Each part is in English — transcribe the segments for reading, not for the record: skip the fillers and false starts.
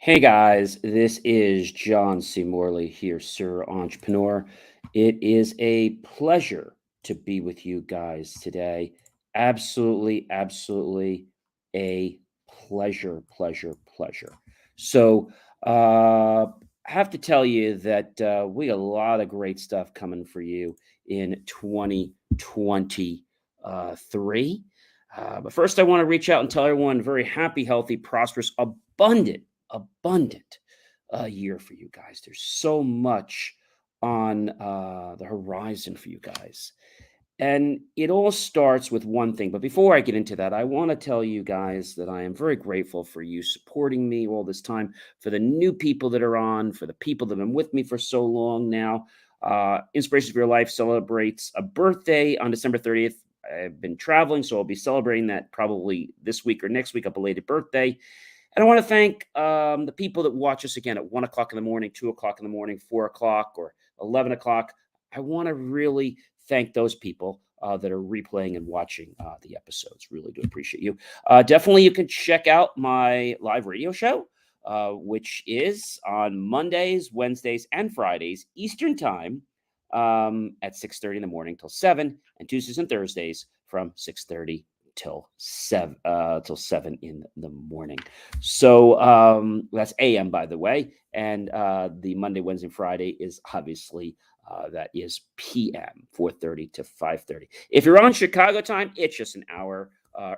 Hey guys, this is John C. Morley here, Sir Entrepreneur. It is a pleasure to be with you guys today. Absolutely a pleasure, pleasure, pleasure. So, I have to tell you that we got a lot of great stuff coming for you in 2023. But first, I want to reach out and tell everyone very happy, healthy, prosperous, abundant year for you guys. There's so much on the horizon for you guys. And it all starts with one thing. But before I get into that, I want to tell you guys that I am very grateful for you supporting me all this time, for the new people that are on, for the people that have been with me for so long now. Inspiration for Your Life celebrates a birthday on December 30th. I've been traveling, so I'll be celebrating that probably this week or next week, a belated birthday. And I want to thank the people that watch us again at 1 o'clock in the morning, 2 o'clock in the morning, 4 o'clock, or 11 o'clock. I want to really thank those people that are replaying and watching the episodes. Really do appreciate you. Definitely, you can check out my live radio show, which is on Mondays, Wednesdays, and Fridays, Eastern Time, at 6:30 in the morning till 7, and Tuesdays and Thursdays from 6:30 till 7 in the morning. So that's AM, by the way. And the Monday, Wednesday, Friday is obviously that is PM, 4:30 to 5:30. If you're on Chicago time, it's just an hour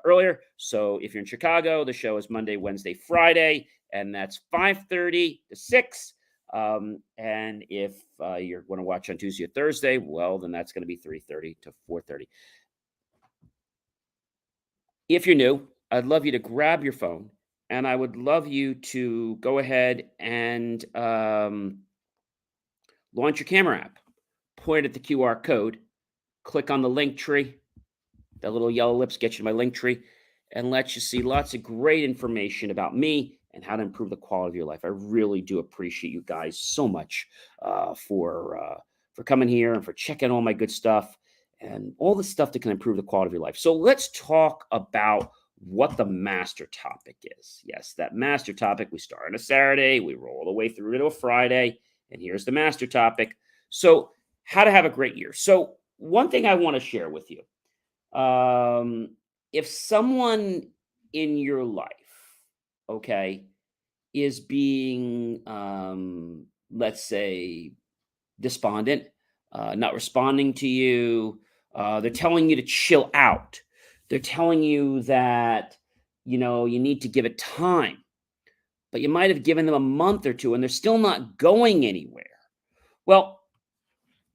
earlier. So if you're in Chicago, the show is Monday, Wednesday, Friday, and that's 5:30 to 6. And if you're going to watch on Tuesday or Thursday, well, then that's going to be 3:30 to 4:30. If you're new, I'd love you to grab your phone and I would love you to go ahead and launch your camera app. Point at the QR code, click on the link tree. That little yellow lips get you to my link tree and lets you see lots of great information about me and how to improve the quality of your life. I really do appreciate you guys so much for coming here and for checking all my good stuff and all the stuff that can improve the quality of your life. So let's talk about what the master topic is. Yes, that master topic. We start on a Saturday, we roll all the way through to a Friday, and here's the master topic. So, how to have a great year. So, one thing I want to share with you, if someone in your life, okay, is being, let's say, despondent, not responding to you, they're telling you to chill out. They're telling you that, you need to give it time, but you might have given them a month or two and they're still not going anywhere. Well,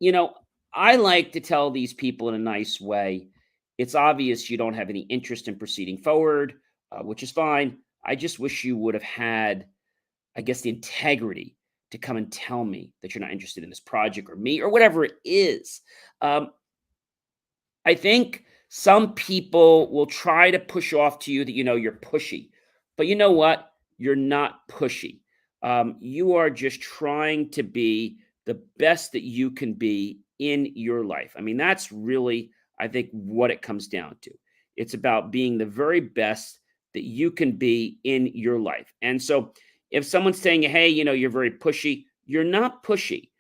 you know, I like to tell these people in a nice way. It's obvious you don't have any interest in proceeding forward, which is fine. I just wish you would have had, I guess, the integrity to come and tell me that you're not interested in this project or me or whatever it is. Um, I think some people will try to push off to you that you're pushy, but you know what? You're not pushy. You are just trying to be the best that you can be in your life. I mean, that's really, I think, what it comes down to. It's about being the very best that you can be in your life. And so, if someone's saying, "Hey, you're very pushy," you're not pushy.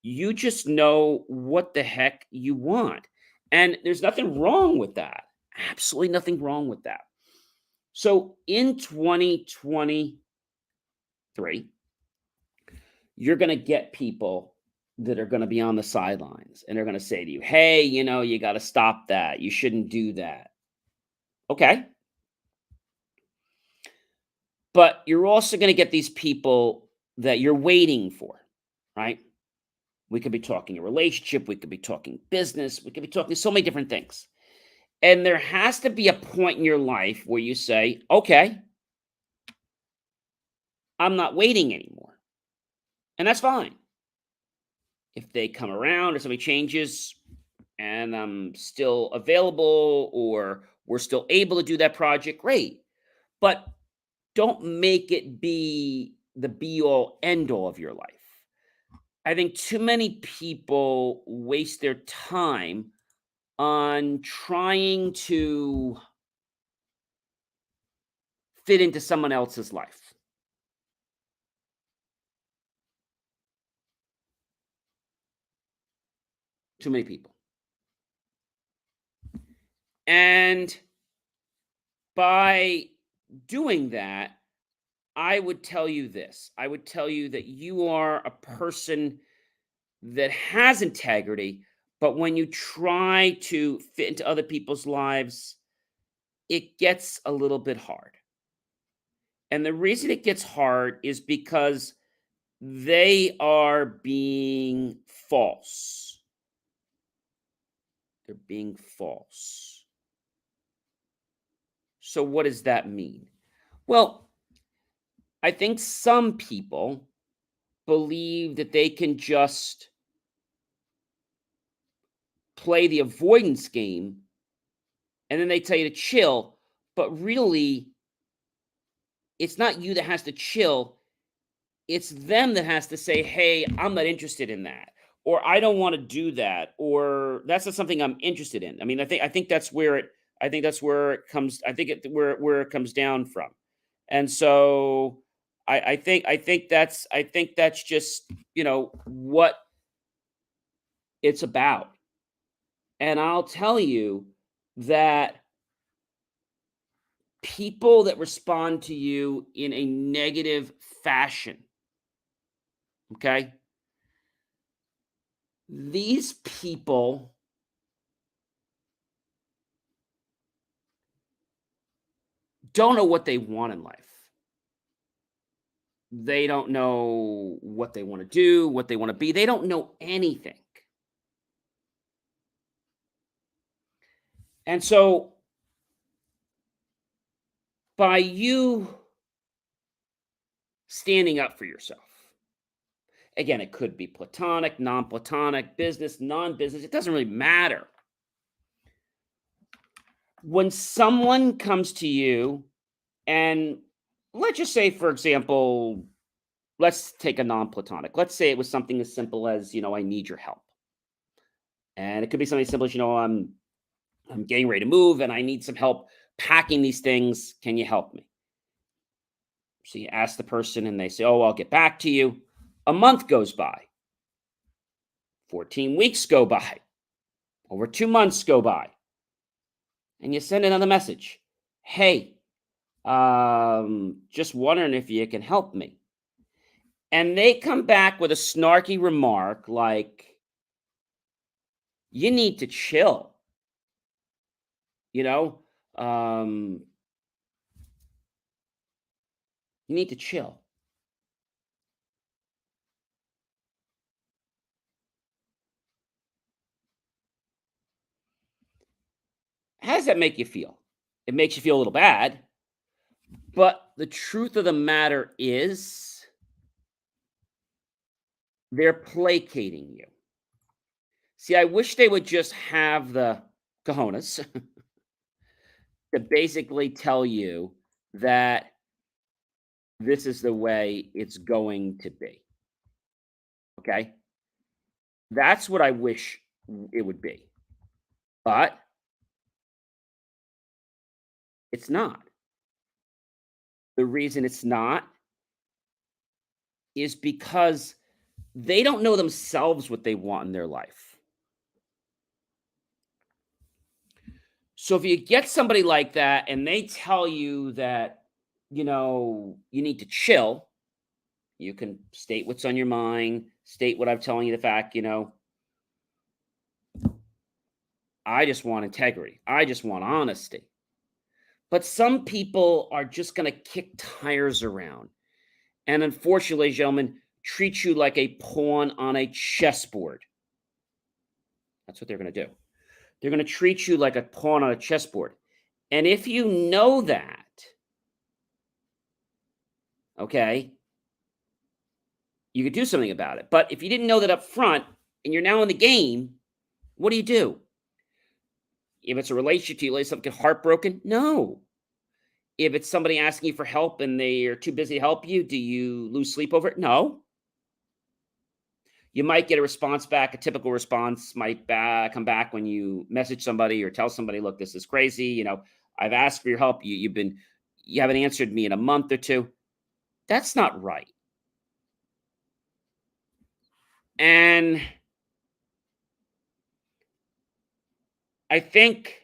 You just know what the heck you want. And there's nothing wrong with that. Absolutely nothing wrong with that. So in 2023, you're going to get people that are going to be on the sidelines and they're going to say to you, "Hey, you got to stop that. You shouldn't do that." Okay. But you're also going to get these people that you're waiting for, right? We could be talking a relationship, we could be talking business, we could be talking so many different things. And there has to be a point in your life where you say, "Okay, I'm not waiting anymore." And that's fine. If they come around or something changes and I'm still available or we're still able to do that project, great. But don't make it be the be all end all of your life. I think too many people waste their time on trying to fit into someone else's life. Too many people. And by doing that, I would tell you this. I would tell you that you are a person that has integrity, but when you try to fit into other people's lives, it gets a little bit hard. And the reason it gets hard is because they are being false. They're being false. So, what does that mean? Well, I think some people believe that they can just play the avoidance game and then they tell you to chill, but really, it's not you that has to chill. It's them that has to say, "Hey, I'm not interested in that," or "I don't wanna do that," or "That's not something I'm interested in." I mean, I think that's where it I think that's where it comes I think it where it comes down from. And so I think that's just, what it's about. And I'll tell you that people that respond to you in a negative fashion, okay? These people don't know what they want in life. They don't know what they want to do, what they want to be. They don't know anything. And so by you standing up for yourself, again, it could be platonic, non platonic, business, non business, it doesn't really matter. When someone comes to you, and let's just say, for example, let's take a non platonic. Let's say it was something as simple as, I need your help. And it could be something simple as, I'm getting ready to move and I need some help packing these things. Can you help me? So you ask the person and they say, "Oh, I'll get back to you." A month goes by, 14 weeks go by, over 2 months go by, and you send another message. "Hey, just wondering if you can help me." And they come back with a snarky remark like, "You need to chill, you know? Um, you need to chill." How does that make you feel? It makes you feel a little bad, but the truth of the matter is they're placating you. See, I wish they would just have the cojones to basically tell you that this is the way it's going to be. Okay. That's what I wish it would be. But it's not. The reason it's not is because they don't know themselves what they want in their life. So if you get somebody like that and they tell you that, you need to chill, you can state what's on your mind, state what I'm telling you the fact, I just want integrity. I just want honesty. But some people are just going to kick tires around. And unfortunately, gentlemen, treat you like a pawn on a chessboard. That's what they're going to do. They're going to treat you like a pawn on a chessboard. And if you know that, okay, you could do something about it. But if you didn't know that up front and you're now in the game, what do you do? If it's a relationship, do you let something get heartbroken? No. If it's somebody asking you for help and they are too busy to help you, do you lose sleep over it? No. You might get a response back. A typical response might come back when you message somebody or tell somebody, "Look, this is crazy. I've asked for your help. You haven't answered me in a month or two." That's not right. And I think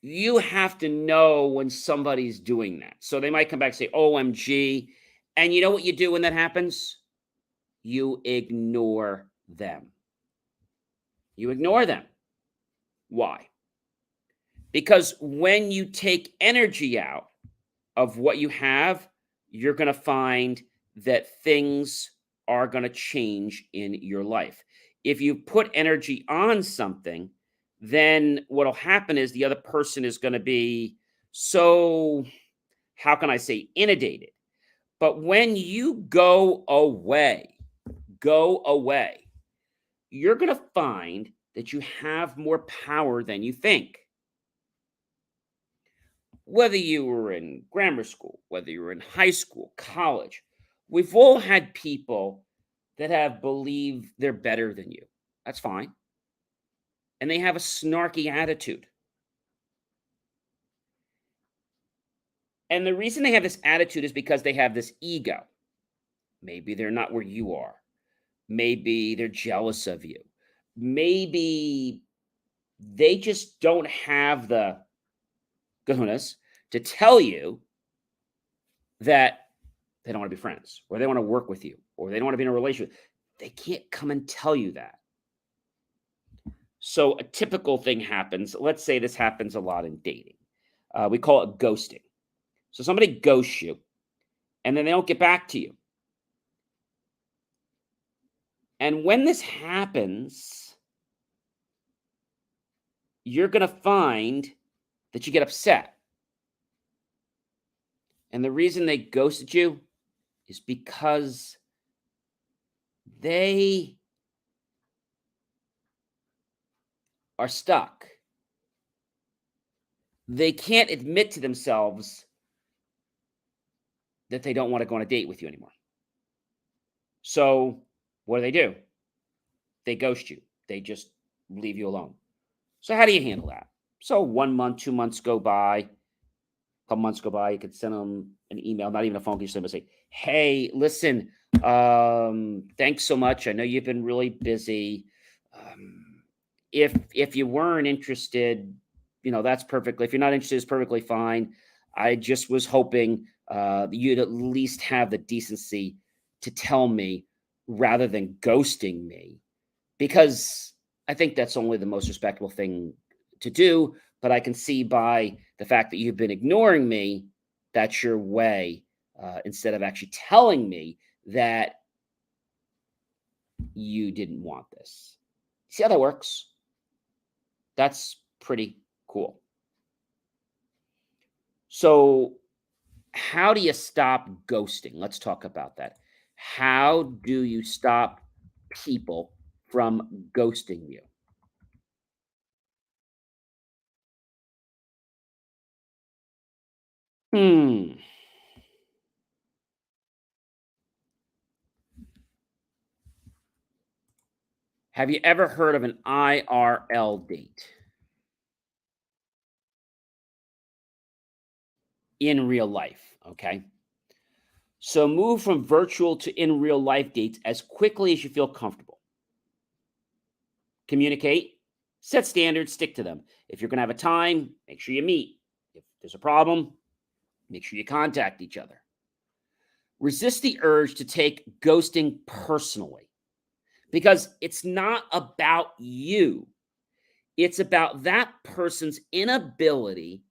you have to know when somebody's doing that. So they might come back and say, OMG. And you know what you do when that happens? You ignore them. You ignore them. Why? Because when you take energy out of what you have, you're going to find that things are going to change in your life. If you put energy on something, then what'll happen is the other person is going to be so, how can I say, inundated. But when you go away, you're going to find that you have more power than you think. Whether you were in grammar school, whether you were in high school, college, we've all had people that have believed they're better than you. That's fine. And they have a snarky attitude. And the reason they have this attitude is because they have this ego. Maybe they're not where you are. Maybe they're jealous of you. Maybe they just don't have the goodness to tell you that they don't want to be friends, or they want to work with you, or they don't want to be in a relationship. They can't come and tell you that. So a typical thing happens. Let's say this happens a lot in dating. We call it ghosting. So somebody ghosts you, and then they don't get back to you. And when this happens, you're going to find that you get upset. And the reason they ghosted you is because they are stuck. They can't admit to themselves that they don't want to go on a date with you anymore. So what do? They ghost you. They just leave you alone. So how do you handle that? So 1 month, 2 months go by, a couple months go by, you could send them an email, not even a phone call, you send them and say, hey, listen, thanks so much. I know you've been really busy. If you weren't interested, that's perfectly. If you're not interested, it's perfectly fine. I just was hoping you'd at least have the decency to tell me rather than ghosting me, because I think that's only the most respectable thing to do. But I can see by the fact that you've been ignoring me, that's your way, instead of actually telling me that you didn't want this. See how that works? That's pretty cool. So, how do you stop ghosting? Let's talk about that. How do you stop people from ghosting you? Hmm. Have you ever heard of an IRL date? In real life, okay? So move from virtual to in real life dates as quickly as you feel comfortable. Communicate, set standards, stick to them. If you're going to have a time, make sure you meet. If there's a problem, make sure you contact each other. Resist the urge to take ghosting personally, because it's not about you. It's about that person's inability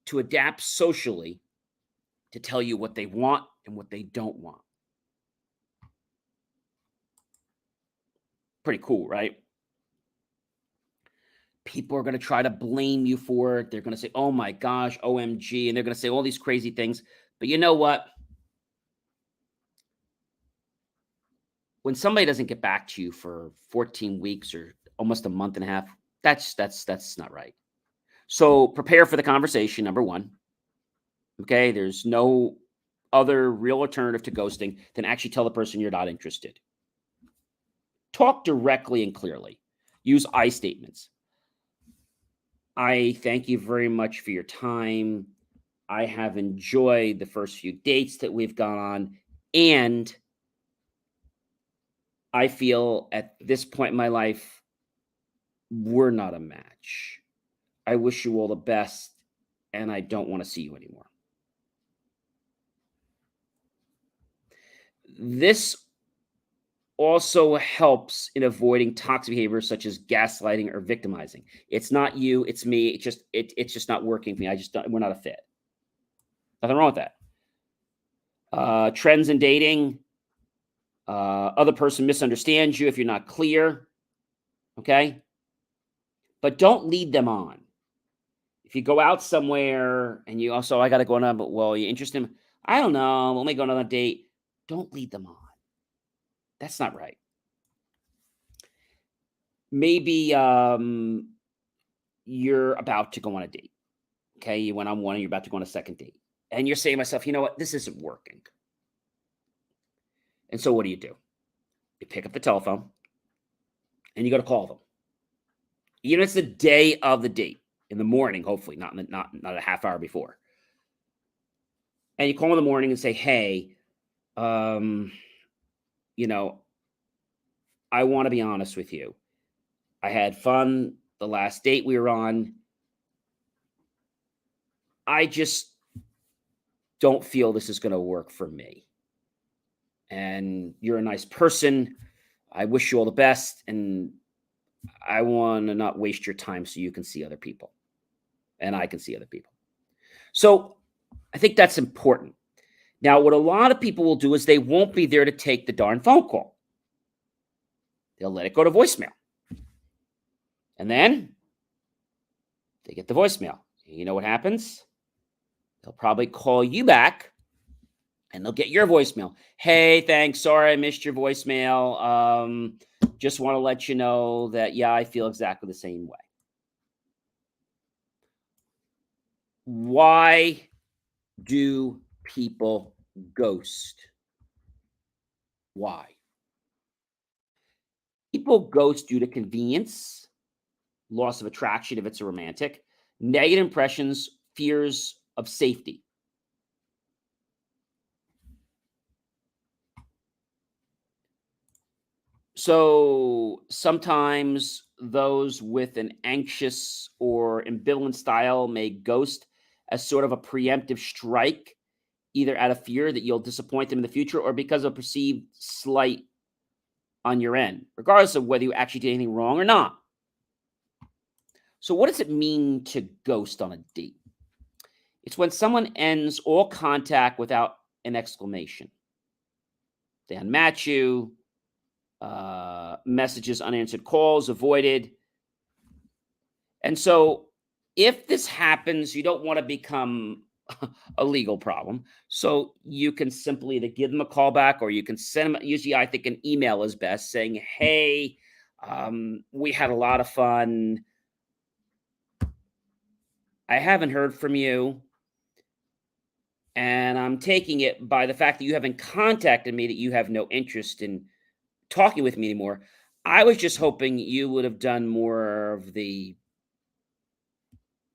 to adapt socially to tell you what they want and what they don't want. Pretty cool, right? People are going to try to blame you for it. They're going to say, oh my gosh, OMG. And they're going to say all these crazy things. But you know what? When somebody doesn't get back to you for 14 weeks or almost a month and a half, that's not right. So prepare for the conversation, number one. Okay. There's no other real alternative to ghosting than actually tell the person you're not interested. Talk directly and clearly. Use I statements. I thank you very much for your time. I have enjoyed the first few dates that we've gone on, and I feel at this point in my life, we're not a match. I wish you all the best, and I don't want to see you anymore. This also helps in avoiding toxic behaviors such as gaslighting or victimizing. It's not you, it's me. It's just not working for me. I just don't, we're not a fit. Nothing wrong with that. Trends in dating. Other person misunderstands you if you're not clear. Okay, but don't lead them on. If you go out somewhere and you also, I got to go on, but well, you interested in, I don't know, let me go on a date. Don't lead them on. That's not right. Maybe you're about to go on a date. Okay, you went on one and you're about to go on a second date. And you're saying to myself, you know what, this isn't working. And so what do? You pick up the telephone and you go to call them. Even if it's the day of the date, in the morning, hopefully, not a half hour before. And you call in the morning and say, hey, um, you know, I want to be honest with you. I had fun the last date we were on. I just don't feel this is going to work for me. And you're a nice person. I wish you all the best. And I want to not waste your time so you can see other people and I can see other people. So I think that's important. Now, what a lot of people will do is they won't be there to take the darn phone call. They'll let it go to voicemail. And then they get the voicemail. You know what happens? They'll probably call you back and they'll get your voicemail. Hey, thanks. Sorry I missed your voicemail. Just want to let you know that, yeah, I feel exactly the same way. Why do people ghost? Why? People ghost due to convenience, loss of attraction if it's a romantic, negative impressions, fears of safety. So sometimes those with an anxious or ambivalent style may ghost as sort of a preemptive strike, either out of fear that you'll disappoint them in the future or because of perceived slight on your end, regardless of whether you actually did anything wrong or not. So, what does it mean to ghost on a date? It's when someone ends all contact without an exclamation. They unmatch you, messages, unanswered calls, avoided. And so, if this happens, you don't want to become a legal problem. So, you can simply either give them a call back or you can send them, usually, I think an email is best saying, hey, we had a lot of fun. I haven't heard from you. And I'm taking it by the fact that you haven't contacted me that you have no interest in talking with me anymore. I was just hoping you would have done more of the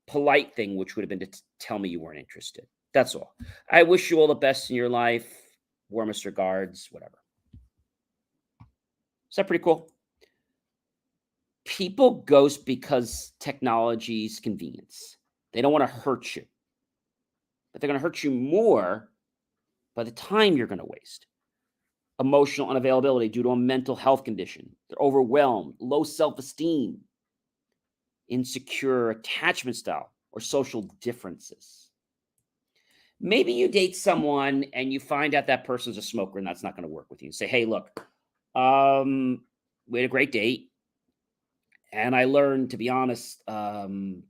polite thing, which would have been to tell me you weren't interested. That's all. I wish you all the best in your life. Warmest regards, whatever. Is that pretty cool? People ghost because technology's convenience. They don't want to hurt you, but they're going to hurt you more by the time you're going to waste. Emotional unavailability due to a mental health condition. They're overwhelmed, low self-esteem, insecure attachment style, or social differences. Maybe you date someone and you find out that person's a smoker and that's not going to work with you. Say, hey, look, we had a great date. And I learned, to be honest, more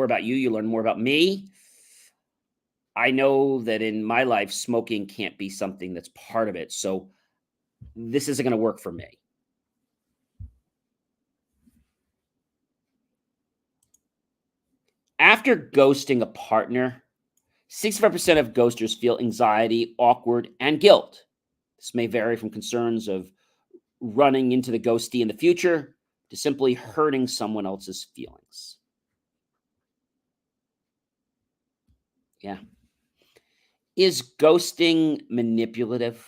about you. You learn more about me. I know that in my life, smoking can't be something that's part of it. So this isn't going to work for me. After ghosting a partner, 65% of ghosters feel anxiety, awkward, and guilt. This may vary from concerns of running into the ghostee in the future to simply hurting someone else's feelings. Yeah. Is ghosting manipulative?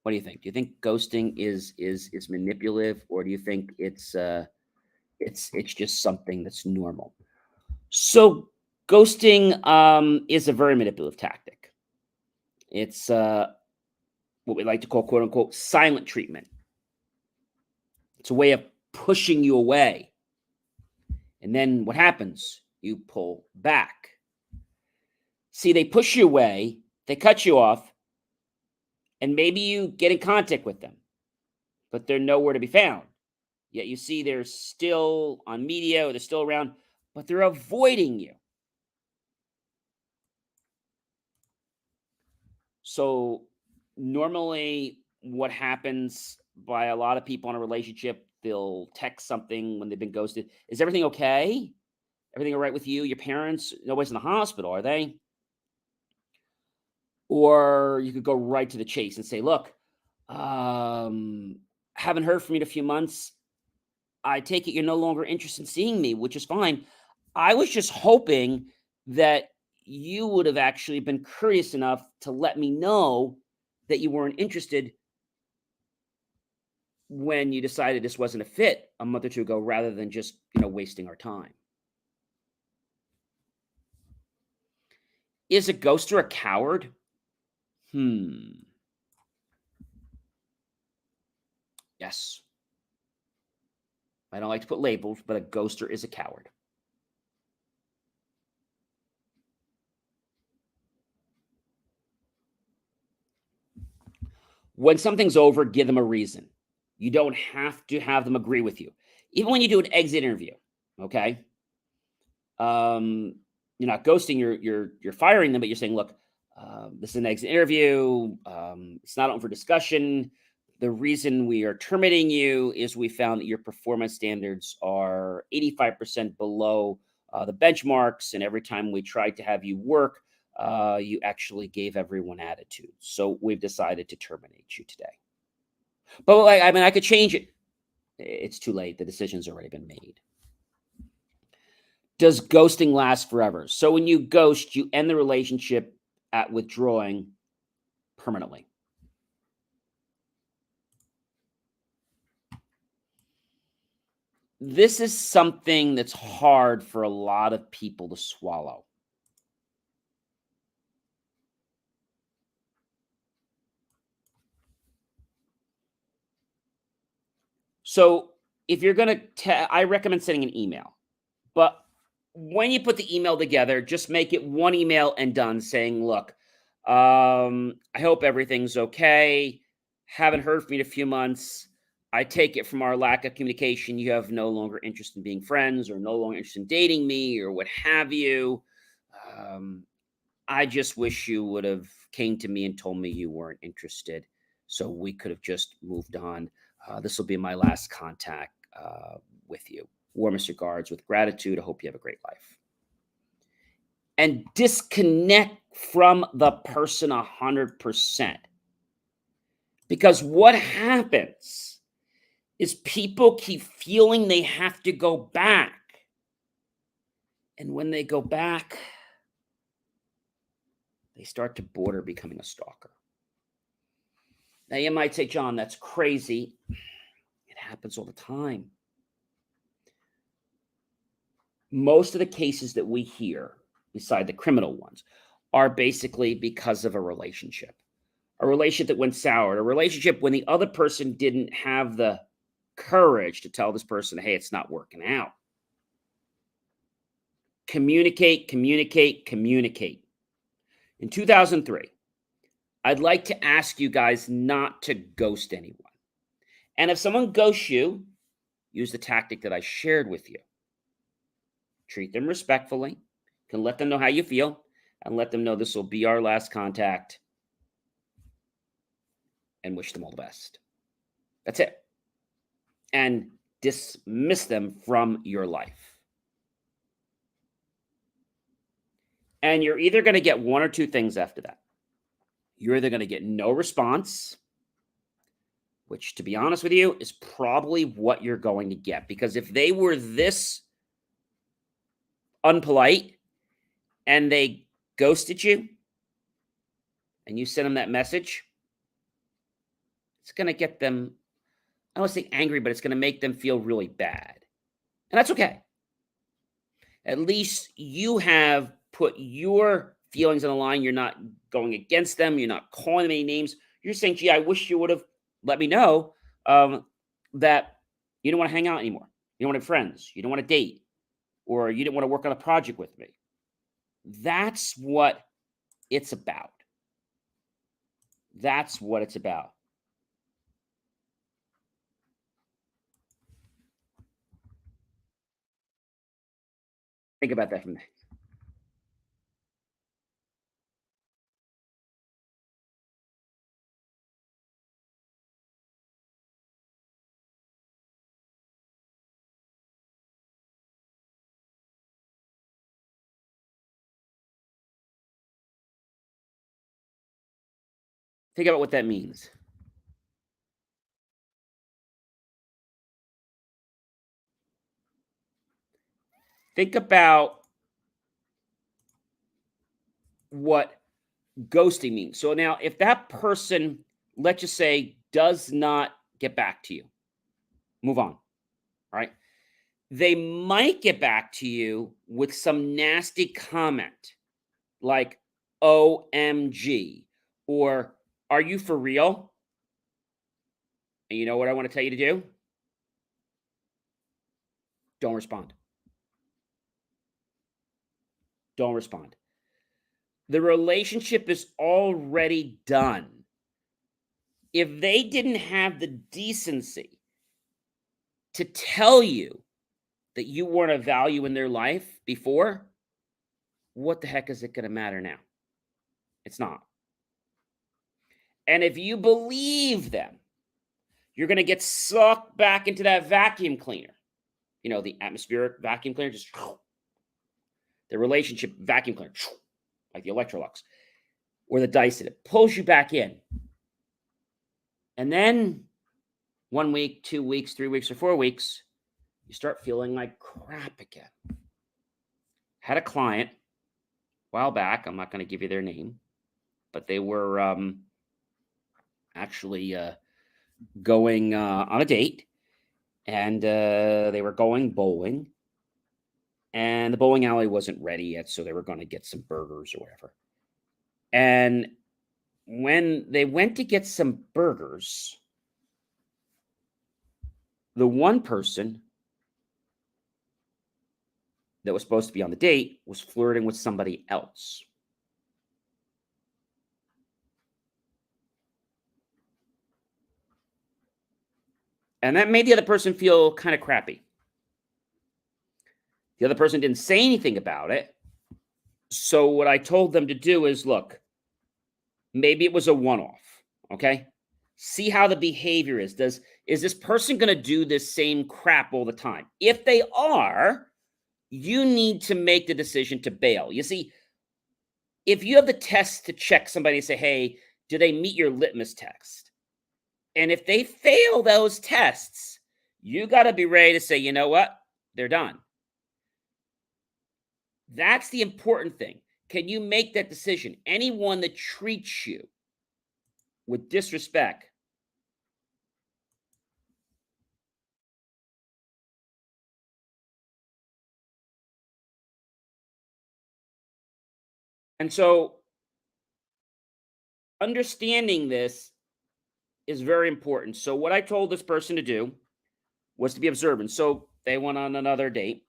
What do you think? Do you think ghosting is manipulative, or do you think it's just something that's normal? So ghosting is a very manipulative tactic. It's what we like to call quote unquote silent treatment. It's a way of pushing you away. And then what happens? You pull back. See, they push you away, they cut you off, and maybe you get in contact with them, but they're nowhere to be found. Yet you see they're still on media or they're still around, but they're avoiding you. So normally what happens by a lot of people in a relationship, they'll text something when they've been ghosted. Is everything okay? Everything all right with you? Your parents? Nobody's in the hospital, are they? Or you could go right to the chase and say, look, um, haven't heard from you in a few months. I take it you're no longer interested in seeing me, which is fine. I was just hoping that you would have actually been curious enough to let me know that you weren't interested when you decided this wasn't a fit a month or two ago, rather than just, wasting our time. Is a ghoster a coward? Hmm. Yes. I don't like to put labels, but a ghoster is a coward. When something's over, give them a reason. You don't have to have them agree with you. Even when you do an exit interview, okay? You're not ghosting, you're firing them, but you're saying, look, this is an exit interview. It's not open for discussion. The reason we are terminating you is we found that your performance standards are 85% below the benchmarks. And every time we tried to have you work, you actually gave everyone attitude. So we've decided to terminate you today. But I could change it. It's too late. The decision's already been made. Does ghosting last forever? So when you ghost, you end the relationship at withdrawing permanently. This is something that's hard for a lot of people to swallow. So if you're going to, I recommend sending an email. But when you put the email together, just make it one email and done, saying, look, I hope everything's okay. Haven't heard from you in a few months. I take it from our lack of communication, you have no longer interest in being friends or no longer interested in dating me or what have you. Um, I just wish you would have came to me and told me you weren't interested, so we could have just moved on. This will be my last contact with you. Warmest regards, with gratitude. I hope you have a great life. And disconnect from the person 100%. Because what happens is people keep feeling they have to go back. And when they go back, they start to border becoming a stalker. Now, you might say, John, that's crazy. It happens all the time. Most of the cases that we hear, beside the criminal ones, are basically because of a relationship that went sour, a relationship when the other person didn't have the courage to tell this person, hey, it's not working out. Communicate, communicate, communicate. In 2003, I'd like to ask you guys not to ghost anyone. And if someone ghosts you, use the tactic that I shared with you. Treat them respectfully, you can let them know how you feel, and let them know this will be our last contact, and wish them all the best. That's it. And dismiss them from your life. And you're either going to get one or two things after that. You're either going to get no response, which, to be honest with you, is probably what you're going to get. Because if they were this unpolite and they ghosted you and you sent them that message, it's going to get them, I don't want to say angry, but it's going to make them feel really bad. And that's okay. At least you have put your feelings on the line. You're not going against them. You're not calling them any names. You're saying, gee, I wish you would have let me know that you don't want to hang out anymore. You don't want to have friends. You don't want to date. Or you didn't want to work on a project with me. That's what it's about. That's what it's about. Think about that from there. Think about what that means. Think about what ghosting means. So now, if that person, let's just say, does not get back to you, move on. All right. They might get back to you with some nasty comment like OMG or are you for real? And you know what I want to tell you to do? Don't respond. Don't respond. The relationship is already done. If they didn't have the decency to tell you that you weren't a value in their life before, what the heck is it going to matter now? It's not. And if you believe them, you're going to get sucked back into that vacuum cleaner. You know, the atmospheric vacuum cleaner, just the relationship vacuum cleaner, like the Electrolux or the Dyson. It pulls you back in. And then 1 week, 2 weeks, 3 weeks, or 4 weeks, you start feeling like crap again. Had a client a while back. I'm not going to give you their name, but they were actually going on a date, and they were going bowling, and the bowling alley wasn't ready yet, so they were going to get some burgers or whatever. And when they went to get some burgers, the one person that was supposed to be on the date was flirting with somebody else. And that made the other person feel kind of crappy. The other person didn't say anything about it. So what I told them to do is, look, maybe it was a one-off, okay? See how the behavior is. Is this person going to do this same crap all the time? If they are, you need to make the decision to bail. You see, if you have the test to check somebody and say, hey, do they meet your litmus test? And if they fail those tests, you got to be ready to say, you know what? They're done. That's the important thing. Can you make that decision? Anyone that treats you with disrespect, and so understanding this is very important. So what I told this person to do was to be observant. So they went on another date,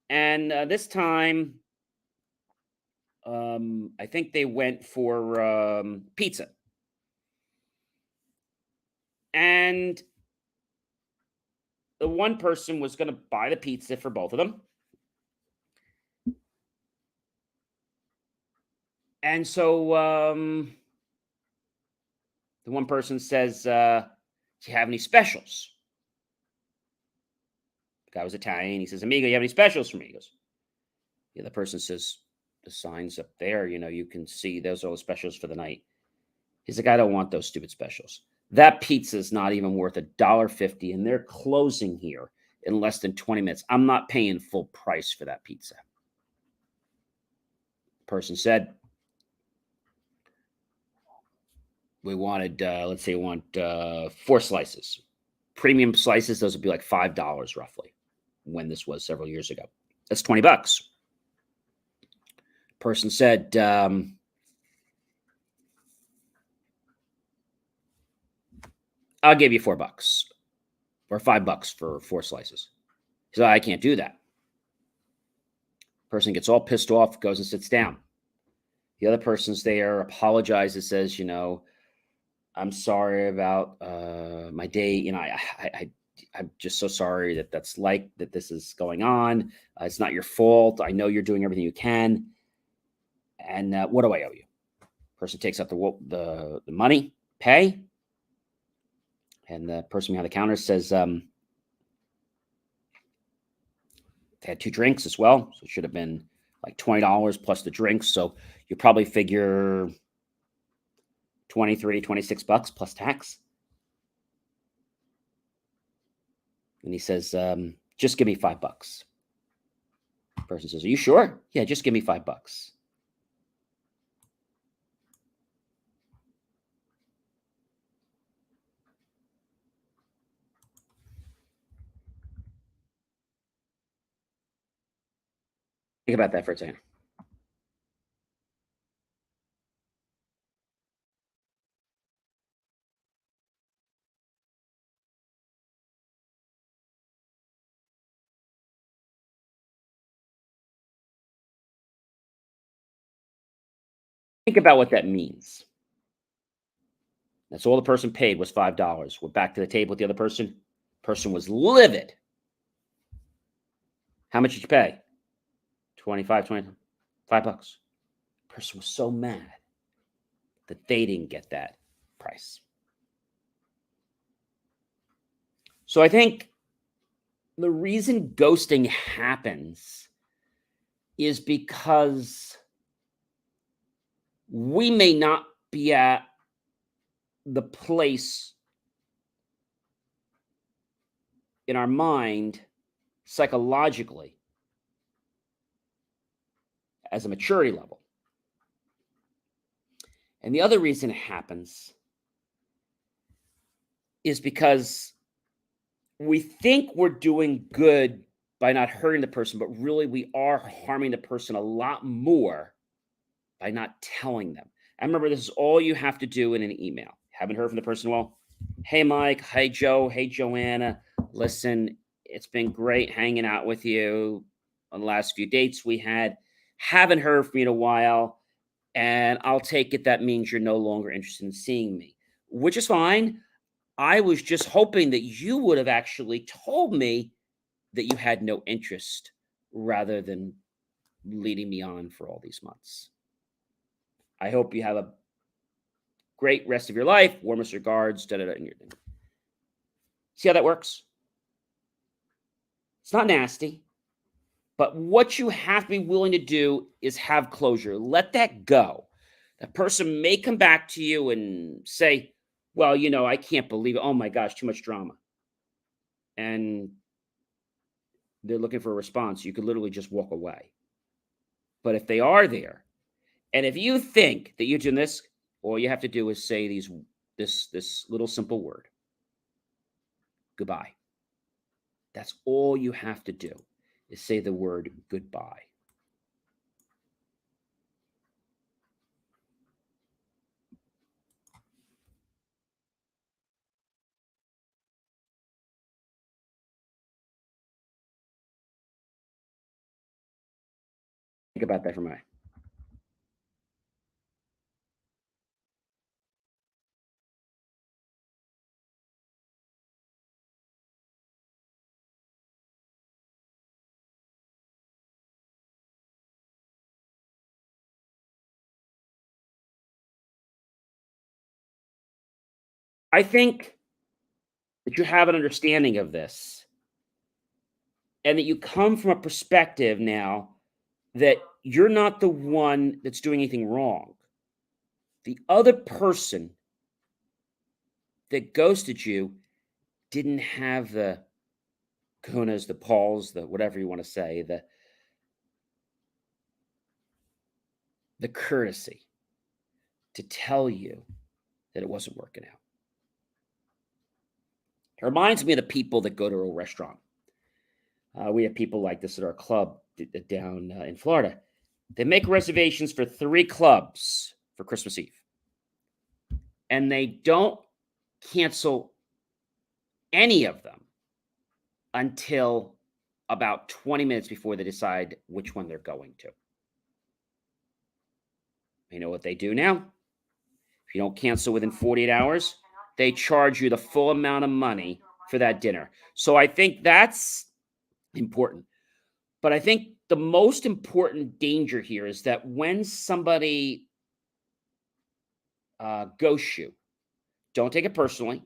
and this time, I think they went for pizza, and the one person was going to buy the pizza for both of them. And so the one person says, do you have any specials? The guy was Italian. He says, amigo, you have any specials for me? He goes, the other person says, the sign's up there. You know, you can see those are the specials for the night. He's like, I don't want those stupid specials. That pizza is not even worth $1.50, and they're closing here in less than 20 minutes. I'm not paying full price for that pizza. The person said, We wanted, let's say, we want 4 slices. Premium slices, those would be like $5 roughly when this was several years ago. That's $20. Person said, I'll give you $4 or $5 for 4 slices. He said, I can't do that. Person gets all pissed off, goes and sits down. The other person's there, apologizes, says, I'm sorry about my day. I'm just so sorry that this is going on. It's not your fault. I know you're doing everything you can. And what do I owe you? Person takes out the money, pay, and the person behind the counter says, they had 2 drinks as well, so it should have been like $20 plus the drinks. So you probably figure 23, $26 plus tax. And he says, just give me $5. Person says, are you sure? Yeah, just give me $5. Think about that for a second. Think about what that means. That's all the person paid was $5. We're back to the table with the other person. Person was livid. How much did you pay? 25, 20, $5. Person was so mad that they didn't get that price. So I think the reason ghosting happens is because we may not be at the place in our mind psychologically as a maturity level. And the other reason it happens is because we think we're doing good by not hurting the person, but really we are harming the person a lot more by not telling them. I remember this is all you have to do in an email. Haven't heard from the person? Well, hey, Mike. Hey, Joe. Hey, Joanna. Listen, it's been great hanging out with you on the last few dates we had. Haven't heard from you in a while. And I'll take it that means you're no longer interested in seeing me, which is fine. I was just hoping that you would have actually told me that you had no interest rather than leading me on for all these months. I hope you have a great rest of your life. Warmest regards. Da, da, da, and your thing. See how that works? It's not nasty, but what you have to be willing to do is have closure. Let that go. That person may come back to you and say, well, I can't believe it. Oh my gosh, too much drama. And they're looking for a response. You could literally just walk away. But if they are there, and if you think that you're doing this, all you have to do is say this little simple word. Goodbye. That's all you have to do is say the word goodbye. Think about that for a minute. I think that you have an understanding of this and that you come from a perspective now that you're not the one that's doing anything wrong. The other person that ghosted you didn't have the kahunas, the pauls, the whatever you want to say, the courtesy to tell you that it wasn't working out. It reminds me of the people that go to a restaurant. We have people like this at our club down in Florida. They make reservations for 3 clubs for Christmas Eve, and they don't cancel any of them until about 20 minutes before they decide which one they're going to. You know what they do now? If you don't cancel within 48 hours, they charge you the full amount of money for that dinner. So I think that's important. But I think the most important danger here is that when somebody ghosts you, don't take it personally.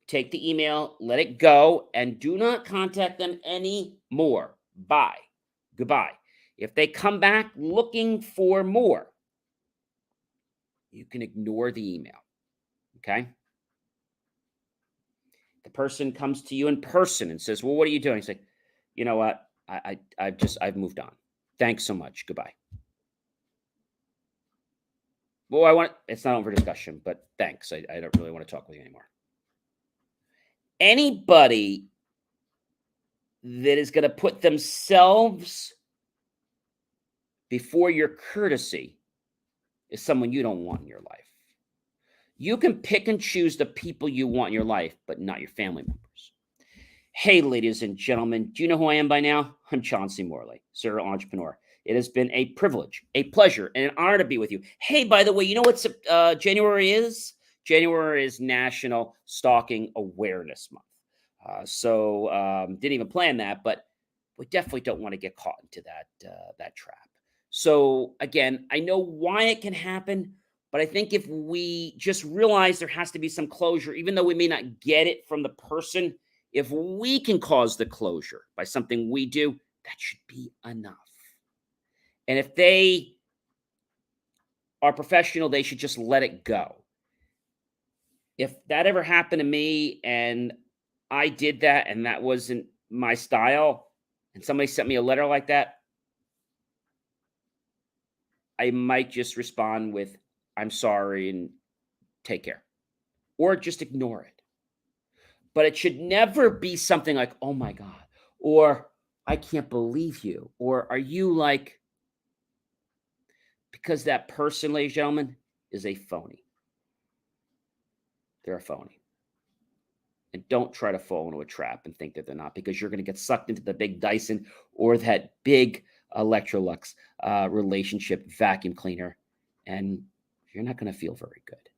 Take the email, let it go, and do not contact them anymore. Bye. Goodbye. If they come back looking for more, you can ignore the email. Okay? The person comes to you in person and says, "Well, what are you doing?" Say, "You know what? I've moved on. Thanks so much. Goodbye." Well, it's not over discussion, but thanks. I don't really want to talk with you anymore. Anybody that is going to put themselves before your courtesy is someone you don't want in your life. You can pick and choose the people you want in your life, but not your family members. Hey, ladies and gentlemen, do you know who I am by now? I'm Chauncey Morley, serial entrepreneur. It has been a privilege, a pleasure, and an honor to be with you. Hey, by the way, you know what January is? January is National Stalking Awareness Month. Didn't even plan that, but we definitely don't want to get caught into that trap. So again, I know why it can happen, but I think if we just realize there has to be some closure, even though we may not get it from the person, if we can cause the closure by something we do, that should be enough. And if they are professional, they should just let it go. If that ever happened to me and I did that and that wasn't my style, and somebody sent me a letter like that, I might just respond with, "I'm sorry and take care," or just ignore it. But it should never be something like, "Oh my God," or "I can't believe you," or "Are you like," because that person, ladies and gentlemen, is a phony. They're a phony. And don't try to fall into a trap and think that they're not, because you're going to get sucked into the big Dyson or that big Electrolux relationship vacuum cleaner, and you're not going to feel very good.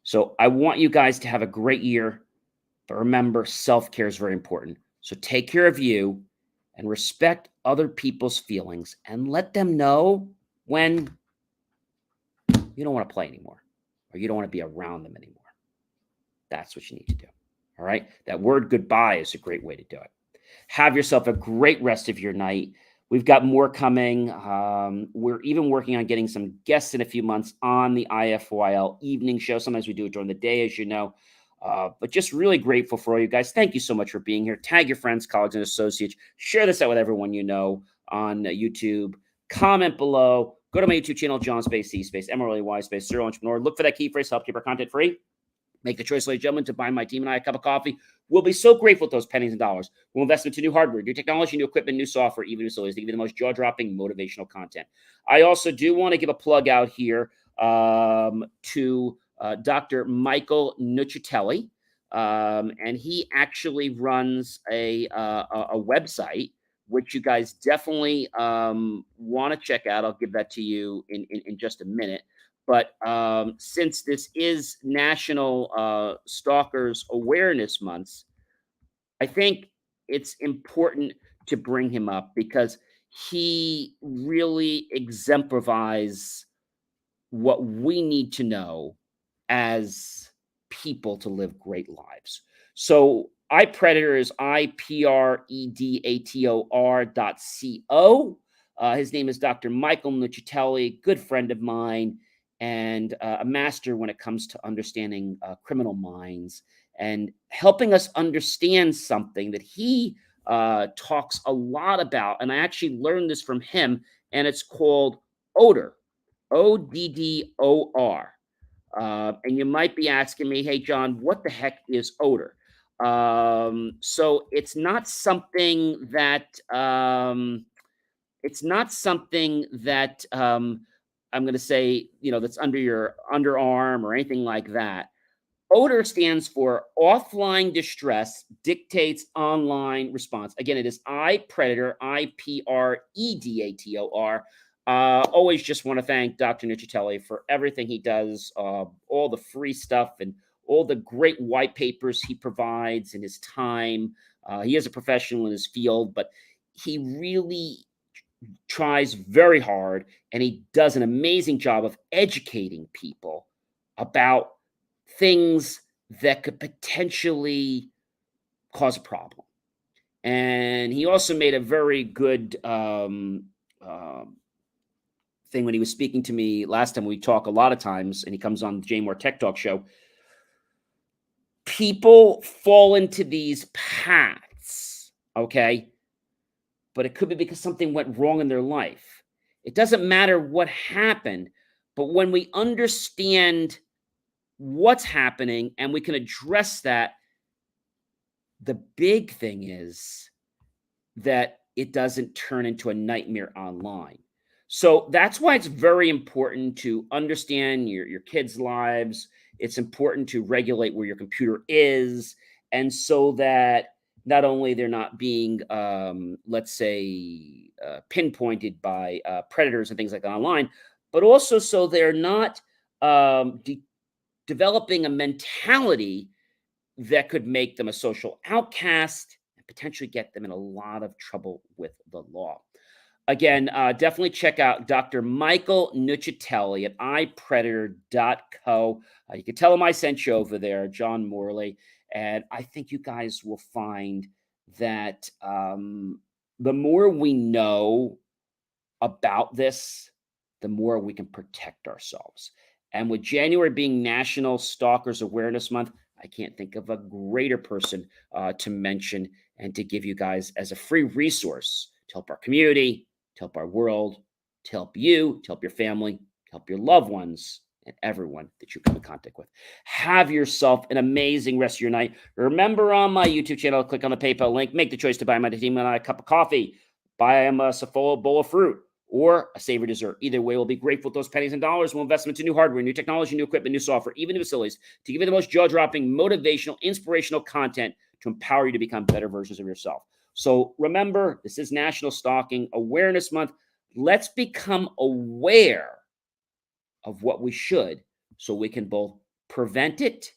So I want you guys to have a great year, but remember, self-care is very important. So take care of you and respect other people's feelings and let them know when you don't want to play anymore or you don't want to be around them anymore. That's what you need to do. All right. That word goodbye is a great way to do it. Have yourself a great rest of your night. We've got more coming. We're even working on getting some guests in a few months on the IFYL evening show. Sometimes we do it during the day, as you know. But just really grateful for all you guys. Thank you so much for being here. Tag your friends, colleagues, and associates. Share this out with everyone you know on YouTube. Comment below. Go to my YouTube channel, John Space C Space MRLY Space Serial Entrepreneur. Look for that key phrase, help keep our content free. Make the choice, ladies and gentlemen, to buy my team and I a cup of coffee. We'll be so grateful with those pennies and dollars. We'll invest into new hardware, new technology, new equipment, new software, even new facilities to give you the most jaw-dropping motivational content. I also do want to give a plug out here to Dr. Michael Nuccitelli. And he actually runs a website, which you guys definitely want to check out. I'll give that to you in just a minute. But since this is National Stalkers Awareness Month, I think it's important to bring him up because he really exemplifies what we need to know as people to live great lives. So iPredator is IPREDATOR.co. His name is Dr. Michael Nuccitelli, good friend of mine, and a master when it comes to understanding criminal minds and helping us understand something that he talks a lot about. And I actually learned this from him, and it's called odor, ODDOR. And you might be asking me, hey, John, what the heck is odor? So it's not something that I'm going to say, that's under your underarm or anything like that. Odor stands for offline distress dictates online response. Again, it is I Predator, IPREDATOR. Always just want to thank Dr. Nuccitelli for everything he does, all the free stuff and all the great white papers he provides in his time. He is a professional in his field, but he really tries very hard and he does an amazing job of educating people about things that could potentially cause a problem. And he also made a very good thing when he was speaking to me last time. We talk a lot of times, and he comes on the Jay Moore Tech Talk show. People fall into these paths, okay? But it could be because something went wrong in their life. It doesn't matter what happened, but when we understand what's happening and we can address that, the big thing is that it doesn't turn into a nightmare online. So that's why it's very important to understand your kids' lives. It's important to regulate where your computer is, and so that not only they're not being, let's say, pinpointed by predators and things like that online, but also so they're not developing a mentality that could make them a social outcast and potentially get them in a lot of trouble with the law. Again, definitely check out Dr. Michael Nuccitelli at iPredator.co. You can tell him I sent you over there, John Morley. And I think you guys will find that the more we know about this, the more we can protect ourselves. And with January being National Stalkers Awareness Month, I can't think of a greater person to mention and to give you guys as a free resource to help our community, to help our world, to help you, to help your family, to help your loved ones, and everyone that you come in contact with. Have yourself an amazing rest of your night. Remember, on my YouTube channel, click on the PayPal link, make the choice to buy my team and I a cup of coffee, buy him a full bowl of fruit, or a savory dessert. Either way, we'll be grateful with those pennies and dollars. We'll invest into new hardware, new technology, new equipment, new software, even new facilities to give you the most jaw-dropping, motivational, inspirational content to empower you to become better versions of yourself. So remember, this is National Stalking Awareness Month. Let's become aware of what we should so we can both prevent it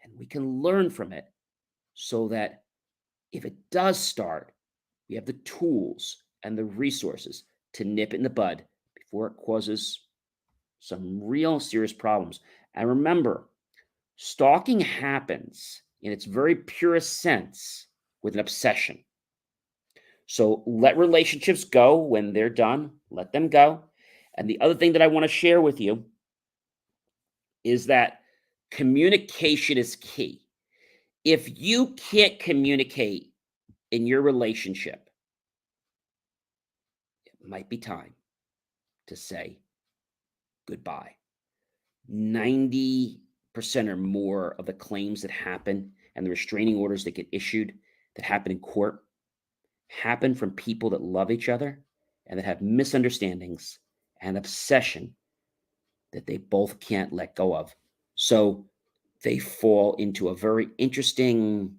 and we can learn from it so that if it does start, we have the tools and the resources to nip it in the bud before it causes some real serious problems. And remember, stalking happens in its very purest sense with an obsession. So let relationships go when they're done. Let them go. And the other thing that I want to share with you is that communication is key. If you can't communicate in your relationship, it might be time to say goodbye. 90% or more of the claims that happen and the restraining orders that get issued that happen in court happen from people that love each other and that have misunderstandings and obsession that they both can't let go of. So they fall into a very interesting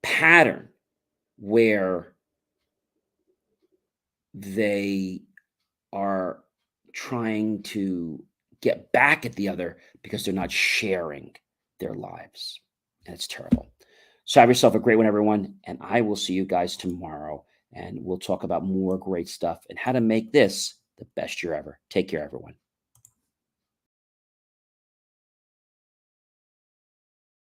pattern where they are trying to get back at the other because they're not sharing their lives. And it's terrible. So have yourself a great one, everyone. And I will see you guys tomorrow. And we'll talk about more great stuff and how to make this the best year ever. Take care, everyone.